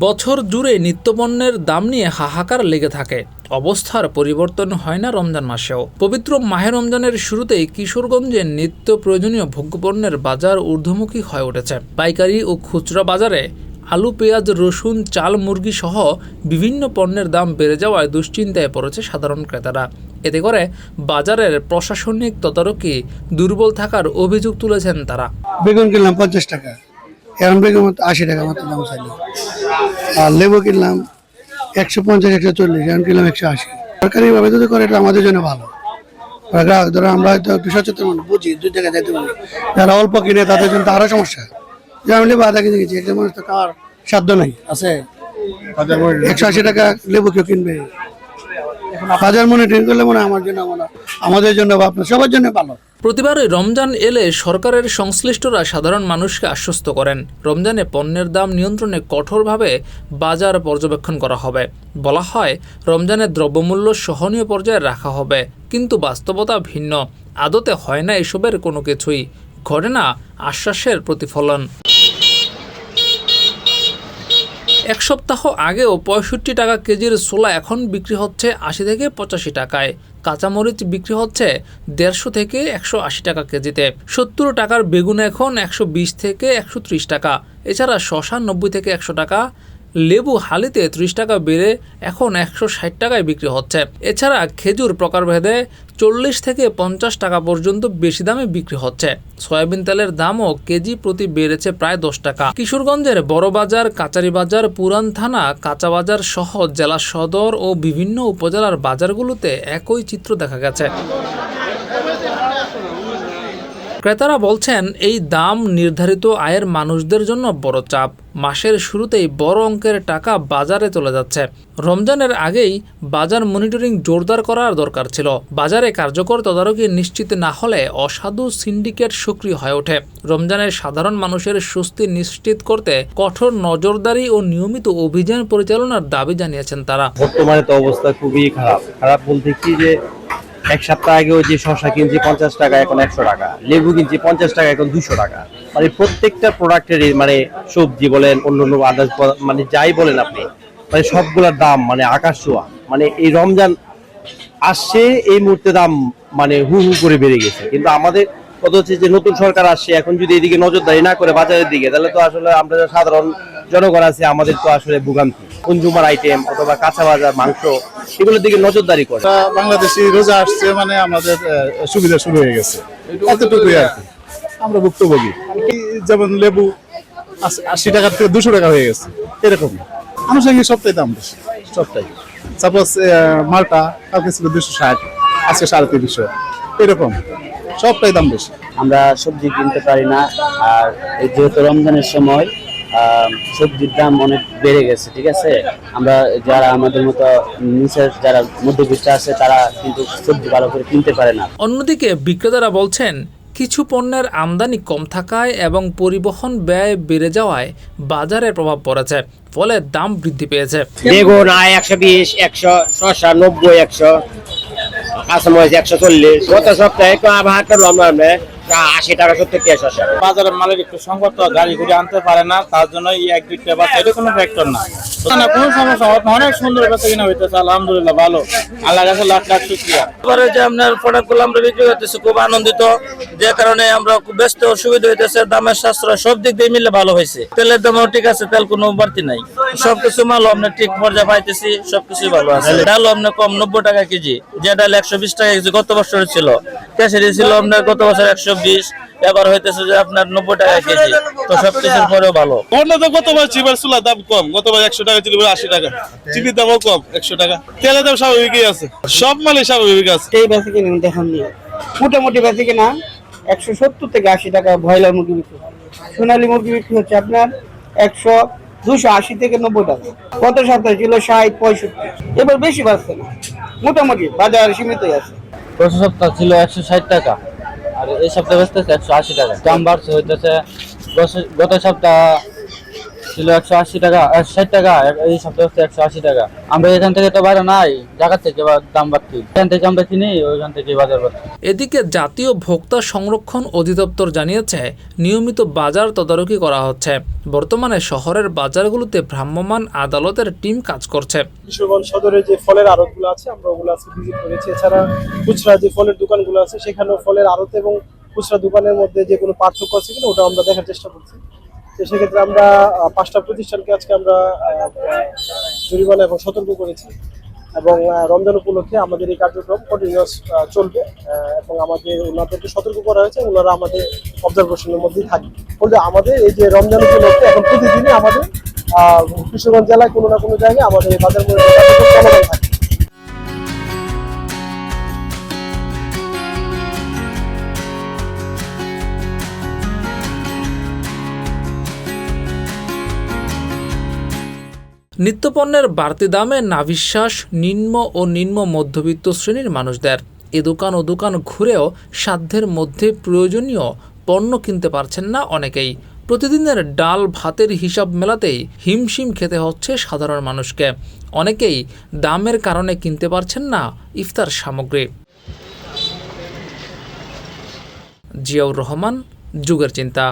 বছর জুড়ে নিত্যপণ্যের দাম নিয়ে হাহাকার লেগে থাকে। অবস্থার পরিবর্তন হয় না রমজান মাসেও। পবিত্র মাহে রমজানের শুরুতেই কিশোরগঞ্জে নিত্য প্রয়োজনীয় ভোগ্যপণ্যের বাজার ঊর্ধ্বমুখী হয়ে উঠেছে। পাইকারি ও খুচরা বাজারে আলু, পেঁয়াজ, রসুন, চাল, মুরগি সহ বিভিন্ন পণ্যের দাম বেড়ে যাওয়ায় দুশ্চিন্তায় পড়েছে সাধারণ ক্রেতারা। এতে করে বাজারের প্রশাসনিক তদারকি দুর্বল থাকার অভিযোগ তুলেছেন তারা। বেগুন কিনলাম 50 টাকা, এখন বেগুন 80 টাকা মতো দাম চাইলো। আর লেবু কিনলাম 150, 140, এখন কিনলাম 180। সরকারি ভাবে যদি করে এটা আমাদের জন্য ভালো। গ্রাহক ধরো আমরা হয়তো একটু সচেতন বুঝি, 2 টাকা যাইতে পারি। যারা অল্প কিনে তাদের জন্য আরো সমস্যা। যেমন লেবু আধা কেজি গেছি, একটা মানুষ তো খাওয়ার সাধ্য নাই আছে। 180 টাকা লেবু কেউ কিনবে? বাজার মনিটরিং করলে মনে হয় আমার জন্য, আমাদের জন্য বা আপনার সবার জন্য ভালো। প্রতিবারই রমজান এলে সরকারের সংশ্লিষ্টরা সাধারণ মানুষকে আশ্বস্ত করেন, রমজানে পণ্যের দাম নিয়ন্ত্রণে কঠোরভাবে বাজার পর্যবেক্ষণ করা হবে। বলা হয় রমজানের দ্রব্যমূল্য সহনীয় পর্যায়ে রাখা হবে, কিন্তু বাস্তবতা ভিন্ন। আদতে হয় না এসবের কোনো কিছুই, ঘটে না আশ্বাসের প্রতিফলন। এক সপ্তাহ আগেও 65 টাকা কেজির ছোলা এখন বিক্রি হচ্ছে 80 থেকে 85 টাকায়। কাঁচামরিচ বিক্রি হচ্ছে 150 থেকে 180 টাকা কেজিতে। 70 টাকার বেগুন এখন 120 থেকে 130 টাকা। এছাড়া শসা 90 থেকে 100 টাকা। লেবু হালিতে 30 টাকা বেড়ে এখন 160 টাকায় বিক্রি হচ্ছে। এছাড়া খেজুর প্রকারভেদে 40 থেকে 50 টাকা পর্যন্ত বেশি দামে বিক্রি হচ্ছে। সয়াবিন তেলের দামও কেজি প্রতি বেড়েছে প্রায় 10 টাকা। কিশোরগঞ্জের বড় বাজার, কাচারি বাজার, পুরান থানা, কাঁচা বাজার সহ জেলা সদর ও বিভিন্ন উপজেলার বাজারগুলোতে একই চিত্র দেখা গেছে। ক্রেতারা বলছেন এই দাম নির্ধারিত আয়ের মানুষদের জন্য বড় চাপ। মাসের শুরুতেই বড় অঙ্কের টাকা বাজারে চলে যাচ্ছে। রমজানের আগেই বাজার মনিটরিং জোরদার করার দরকার ছিল। বাজারে কার্যকর তদারকি নিশ্চিত না হলে অসাধু সিন্ডিকেট সক্রিয় হয়ে ওঠে। রমজানের সাধারণ মানুষের স্বস্তি নিশ্চিত করতে কঠোর নজরদারি ও নিয়মিত অভিযান পরিচালনার দাবি জানিয়েছেন তারা। বর্তমানে তো অবস্থা খুবই খারাপ বলতে কি যে এক সপ্তাহ আগেও যে শসা কিনছি 50 টাকা এখন 100 টাকা, লেবু কিনছি 50 টাকা এখন 200 টাকা। মানে প্রত্যেকটা প্রোডাক্টের মানে সবজি বলেন, অন্য আদার্স মানে যাই বলেন আপনি, মানে সবগুলোর দাম মানে আকাশ ছোঁয়া। মানে এই রমজান আসছে এই মুহূর্তে দাম মানে হু করে বেড়ে গেছে। কিন্তু আমাদের কথা হচ্ছে যে নতুন সরকার আসছে, এখন যদি এদিকে নজরদারি না করে বাজারের দিকে, তাহলে তো আসলে আমরা সাধারণ জনগণ আছে আমাদের তো আসলে ভোগান্তি। কনজুমার আইটেম অথবা কাঁচা বাজার, মাংস এগুলোর দিকে নজরদারি করে। বাংলাদেশি রোজা আসছে মানে আমাদের সুবিধা শুরু হয়ে গেছে, এতটুকুই আর কি। আমরা ভুক্তভোগী। যেমন লেবু 80 টাকা থেকে 200 টাকা হয়ে গেছে, এরকম। আনুষঙ্গিক সবটাই দাম বেশি, সবটাই। সাপোজ মালটা কালকে ছিল 260, আজকে 350, এরকম সবটাই দাম বেশি। আমরা সবজি কিনতে পারি না, আর যেহেতু রমজানের সময় সবজির দাম অনেক বেড়ে গেছে, ঠিক আছে। আমরা যারা আমাদের মতো নিচের যারা মধ্যবিত্ত আছে তারা কিন্তু সবজি ভালো করে কিনতে পারে না। অন্যদিকে বিক্রেতারা বলছেন কিছু পণ্যের আমদানি কম থাকায় এবং পরিবহন ব্যয় বেড়ে যাওয়ায় বাজারে প্রভাব পড়েছে, ফলে দাম বৃদ্ধি পেয়েছে। বেগুন 120, 100, শসা 90, 100, কাঁচামরিচ 140। গত সপ্তাহে তো আবহাওয়া করলাম 80 টাকা 70 টাকা শসা। বাজারের মালের একটু সংকট, গাড়ি ঘুরে আনতে পারে না, তার জন্য এই 1-2টা বাচ্চা এটা কোনো ফ্যাক্টর না। কোনো সমস্যা, অনেক সুন্দর বেচা কিনা হইতেছে, আলহামদুলিল্লাহ ভালো, আল্লাহ কাছে লাখ লাখ শুকরিয়া। এবারে যে আপনার প্রোডাক্টগুলো আমরা বিক্রি করতেছি খুব আনন্দিত, যে কারণে আমরা খুব ব্যস্ত সুবিধা হইতেছে, দামের সাশ্রয় সব দিক দিয়ে মিলে ভালো হয়েছে। তেলের দামও ঠিক আছে, তেল কোনো বাড়তি নাই, সবকিছু মাল আপনার ঠিক পর্যায়ে পাইতেছি, সবকিছুই ভালো আছে। ডাল আপনার কম 90 টাকা কেজি, যে ডাল 120 টাকা কেজি গত বছর ছিল, কেশরি ছিল আপনার গত বছর 120, এবার হইতেছে যে আপনার 90 টাকা কেজি। তো সবকিছুর পরেও ভালো। অন্য তো গতবার চিবার চুলার দাম কম, গতবার 100 টাকা ছিল, 80 টাকা। চিনির দামও কম, 100 টাকা। তেলের দাম স্বাভাবিকই আছে, সব মালই স্বাভাবিক আছে। এই বেচা কিনা দেখুন, মোটামুটি বেচা কিনা 170 থেকে 80 টাকা ব্রয়লার মুরগি বিক্রি, সোনালী মুরগি বিক্রি হচ্ছে আপনার 280 থেকে 90 টাকা। গত সপ্তাহে ছিল 60, 65, এবার বেশি বাড়ছে না, মোটামুটি বাজার সীমিতই আছে। গত সপ্তাহ ছিল 160 টাকা, আর এই সপ্তাহে বেচতেছে 180 টাকা। দাম বাড়ছে হইতেছে, গত সপ্তাহ ছিল 180 টাকা 60 টাকা, এই সপ্তাহে হচ্ছে 180 টাকা। আমরা এখান থেকে তো বাইরে নাই, জায়গা থেকে দাম বাড়তি, এখান থেকে আমরা কিনি, ওইখান থেকে বাজার বাড়তি। এদিকে জাতীয় ভোক্তা সংরক্ষণ অধিদপ্তর জানিয়েছে নিয়মিত বাজার তদারকি করা হচ্ছে। বর্তমানে শহরের বাজারগুলোতে ভ্রাম্যমাণ আদালতের টিম কাজ করছে। কিশোরগঞ্জ সদরে যে ফলের আড়তগুলো আছে আমরা ওগুলো আজকে ভিজিট করেছি। এছাড়া খুচরা যে ফলের দোকানগুলো আছে সেখানেও ফলের আড়ত এবং খুচরা দোকানের মধ্যে যে কোনো পার্থক্য আছে কিনা ওটা আমরা দেখার চেষ্টা করছি। তো সেক্ষেত্রে আমরা 5টা প্রতিষ্ঠানকে আজকে আমরা জরিমানা এবং সতর্ক করেছি এবং রমজান উপলক্ষে আমাদের এই কার্যক্রম কন্টিনিউয়াস চলবে এবং আমাদের ওনাদেরকে সতর্ক করা হয়েছে, ওনারা আমাদের অবজারভেশনের মধ্যেই থাকবে। বলতে আমাদের এই যে রমজান উপলক্ষে এখন প্রতিদিনই আমাদের কিশোরগঞ্জ জেলায় কোনো না কোনো জায়গায় আমাদের এই বাজার মূল্য চলমান থাকে। নিত্যপণ্যের বাড়তি দামে নাভিশ্বাস নিম্ন ও নিম্ন মধ্যবিত্ত শ্রেণীর মানুষদের। এ দোকান ও দোকান ঘুরেও সাধ্যের মধ্যে প্রয়োজনীয় পণ্য কিনতে পারছেন না অনেকেই। প্রতিদিনের ডাল ভাতের হিসাব মেলাতেই হিমশিম খেতে হচ্ছে সাধারণ মানুষকে। অনেকেই দামের কারণে কিনতে পারছেন না ইফতার সামগ্রী। জিয়াউর রহমান, যুগের চিন্তা।